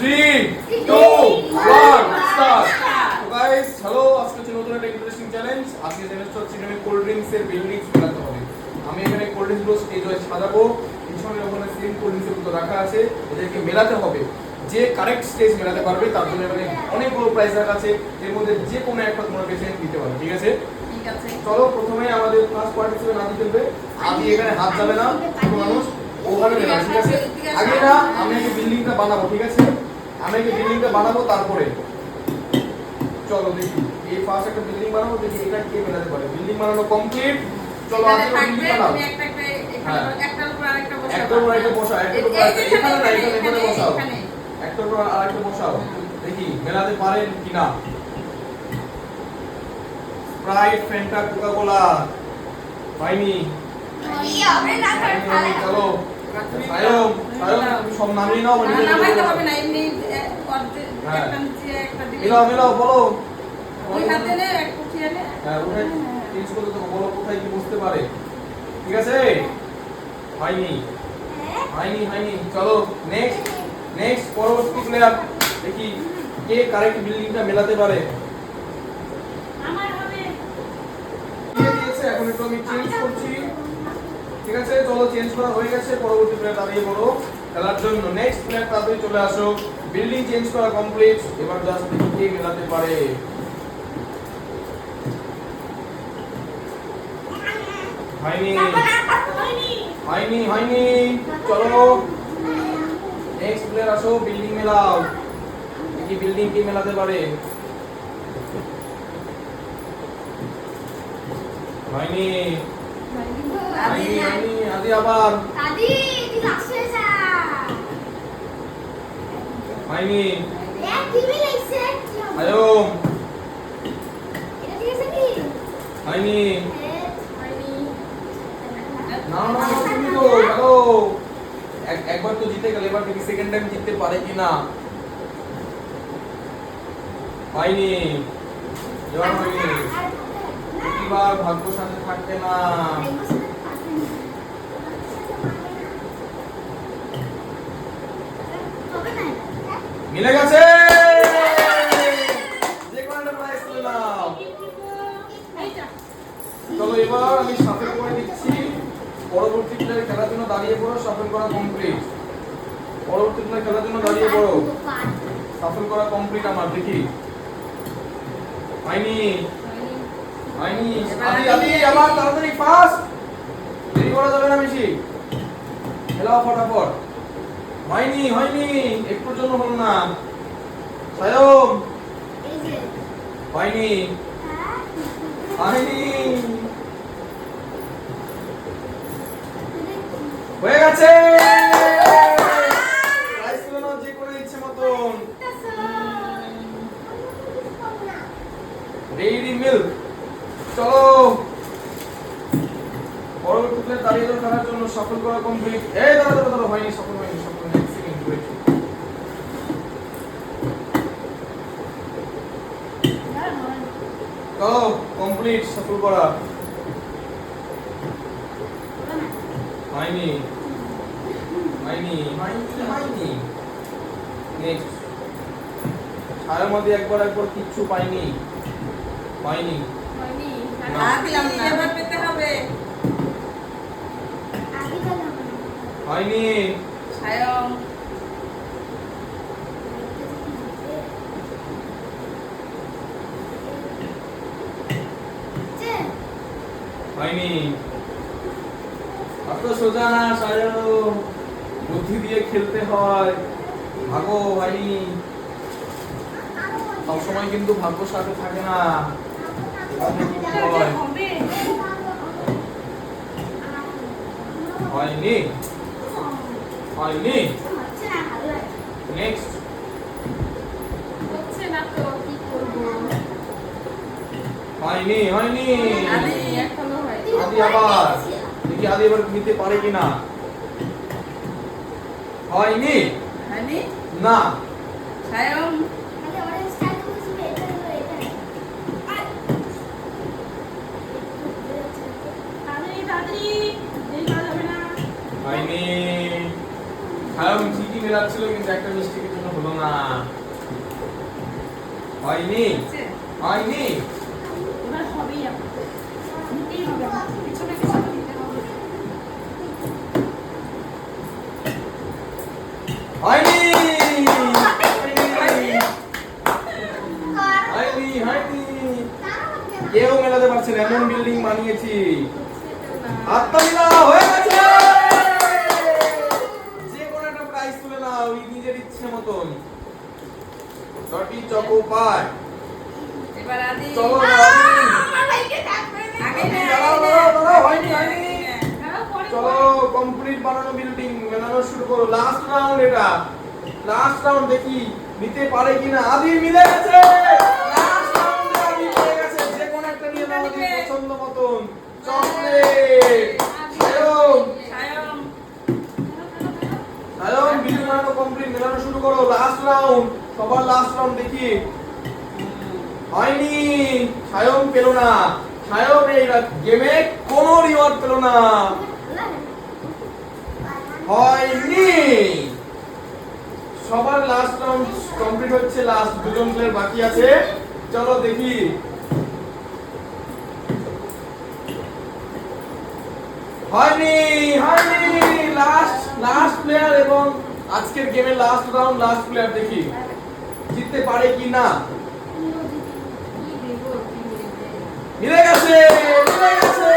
3, 2, 1, start. So guys, hello, আজকে হচ্ছে নতুন একটা ইন্টারেস্টিং চ্যালেঞ্জ। আজকে চ্যালেঞ্জটা হচ্ছে এখানে কোল্ড ড্রিঙ্কস এর বিল্ডিংস বানাতে হবে। আমি এখানে কোল্ড ড্রিঙ্কস গুলো স্টেজ ওয়াইজ সাজাবো। পিছনে ওখানে সেম কোল্ড ড্রিঙ্কস গুলো রাখা আছে, এদেরকে মেলাতে হবে। যে কারেক্ট স্টেজ মেলাতে পারবে তার জন্য এখানে অনেকগুলো প্রাইজ রাখা আছে। এর মধ্যে যে কোনো একটা তোমরা বেছে নিতে পারো, ঠিক আছে? ঠিক আছে। চলো প্রথমে আমাদের ফার্স্ট পার্টিসিপেন্ট আদি খেলবে। আদি এখানে হাত যাবে না, ছোট মানুষ ওখানে দেবে, ঠিক আছে? আগে না আমি আগে বিল্ডিংটা বানাবো, ঠিক আছে? আমি আগে বিল্ডিংটা বানাবো তারপরে চলো দেখি এই ফার্স্ট একটা বিল্ডিং বানাবো, দেখি এটা কে মেলাতে পারে। বিল্ডিং বানানো কমপ্লিট। চলো আগে বিল্ডিং বানাও। তুমি একটা একটার উপর আরেকটা বসাও। একটার উপর আরেকটা বসাও, একটার উপর আরেকটা এখানে না, এখানে বসাও। একটার উপর আরেকটা বসাও, দেখি মেলাতে পারেন কিনা। স্প্রাইট, ফ্যান্টা, কোকা কোলা হয়নি। চলো সায়ম, তুমি সব নামিয়ে নাও। নামাইতে হবে না, এমনি একটা নিচে একটা দিলে। মিলাও বলো। ওই হাতে নে, এক উঠিয়ে নে। হ্যাঁ ওটা চেঞ্জ করে তো বলো কোথায় কি বসতে পারে, ঠিক আছে? হয়নি। চলো নেক্সট পরবর্তী প্লেয়ার, দেখি কে কারেক্ট বিল্ডিংটা মেলাতে পারে। আমার হবে। দিয়ে দিয়েছে, এখন একটু আমি চেঞ্জ করছি, ঠিক আছে? চলো চেঞ্জ করা হয়ে গেছে। পরবর্তী প্লেয়ার দাঁড়িয়ে পড়ো খেলার জন্য। নেক্সট প্লেয়ার তাড়াতাড়ি চলে আসো। বিল্ডিং চেঞ্জ করা কমপ্লিট। এবার জাস্ট দেখি কে মেলাতে পারে। হয়নি। চলো নেক্সট প্লেয়ার আসো, বিল্ডিং মেলাও। দেখি বিল্ডিং কে মেলাতে পারে। হয়নি। আদি আবার হয়নি। আয়ম হয়নি। না তুমি তো হ্যালো, একবার তো জিতে গেলে, এবার দেখি সেকেন্ড টাইম জিততে পারে কিনা। হয়নি। প্রতিবার ভাগ্য সাথে থাকতে না। মিলে গেছে, যে কোনো একটা প্রাইজ তুলে নাও। চলো এবার আমি শাফেল করে দিচ্ছি। পরবর্তী প্লেয়ার খেলার জন্য দাঁড়িয়ে পড়ো। শাফেল করা কমপ্লিট। পরবর্তী প্লেয়ার খেলার জন্য দাঁড়িয়ে পড়ো। শাফেল করা কমপ্লিট আমার, দেখি। হয়নি। আদি আবার তাড়াতাড়ি ফাস্ট, দেরি করা যাবে না বেশি। খেলাও ফটাফট। হয়নি, একটুর জন্য হলো না। সায়ম হয়নি। হয়ে গেছে। প্রাইজ তুলে নাও যে কোনো ইচ্ছে মতন। Dairy milk. চলো পরবর্তীতে দাঁড়িয়ে খেলার জন্য সফল করা কমপ্লিট। এই দাঁড়া হয়নি, সফল হয়নি। Second wait. চলো কমপ্লিট, সফল করা হয়নি। নেক্সট সারের মধ্যে একবার কিচ্ছু পাইনি। হয়নি। এবার পেতে হবে। হয়নি। সায়ম হয়নি। অত সোজা না সায়ম, বুদ্ধি দিয়ে খেলতে হয়। ভাগ্য হয়নি, সবসময় কিন্তু ভাগ্য সাথে থাকে না। হয়নি। নেক্সট হচ্ছে না তো, কি করব? হয়নি। আদি এখনো হয়নি। আদি আবার দেখি, আদি এবার নিতে পারে কিনা। হয়নি না। সায়ম হয়নি। সায়ম ঠিকই মেলাচ্ছিল কিন্তু একটা মিস্টেকের জন্য হলো না। হয়নি হয়নি এবার হবেই আমার নিতেই হবে আমার পিছনে পিছনে নিতে হবে হয়নি হয়নি হয়নি কেউ মেলাতে পারছে না, এমন বিল্ডিং বানিয়েছি। হাতটা মিলা হয়ে গেছে। যে কোনো একটা প্রাইজ তুলে নাও নিজের ইচ্ছে মতন। চটি চকো পায়। এবার আদি চলো আমার ভাইকে ডাকবে না আগে না দাঁড়াও হয়নি হয়নি। দাঁড়াও পরে চলো কমপ্লিট বানানো বিল্ডিং মেলানো শুরু করো। লাস্ট রাউন্ড এটা, লাস্ট রাউন্ড দেখি নিতে পারে কিনা। আদি মিলে গেছে, লাস্ট রাউন্ডে আদি পেয়ে গেছে। যে কোনো একটা নিয়ে নাও আদি পছন্দ মতন। চকলেট সায়ন সায়ন বিল্ডিং বানানো কমপ্লিট, মেলানো শুরু করো। লাস্ট রাউন্ড, সবার লাস্ট রাউন্ড দেখি। হয়নি, সায়ন পেল না। সায়ন এই গেমে কোনো রিওয়ার্ড পেল না। হয়নি, সবার লাস্ট রাউন্ড কমপ্লিট হচ্ছে। লাস্ট দুজন প্লেয়ার বাকি আছে, চলো দেখি। হয়নি হয়নি, লাস্ট প্লেয়ার এবং আজকের গেমের লাস্ট রাউন্ড লাস্ট প্লেয়ার দেখি জিততে পারে কি না। মিলে গেছে মিলে গেছে।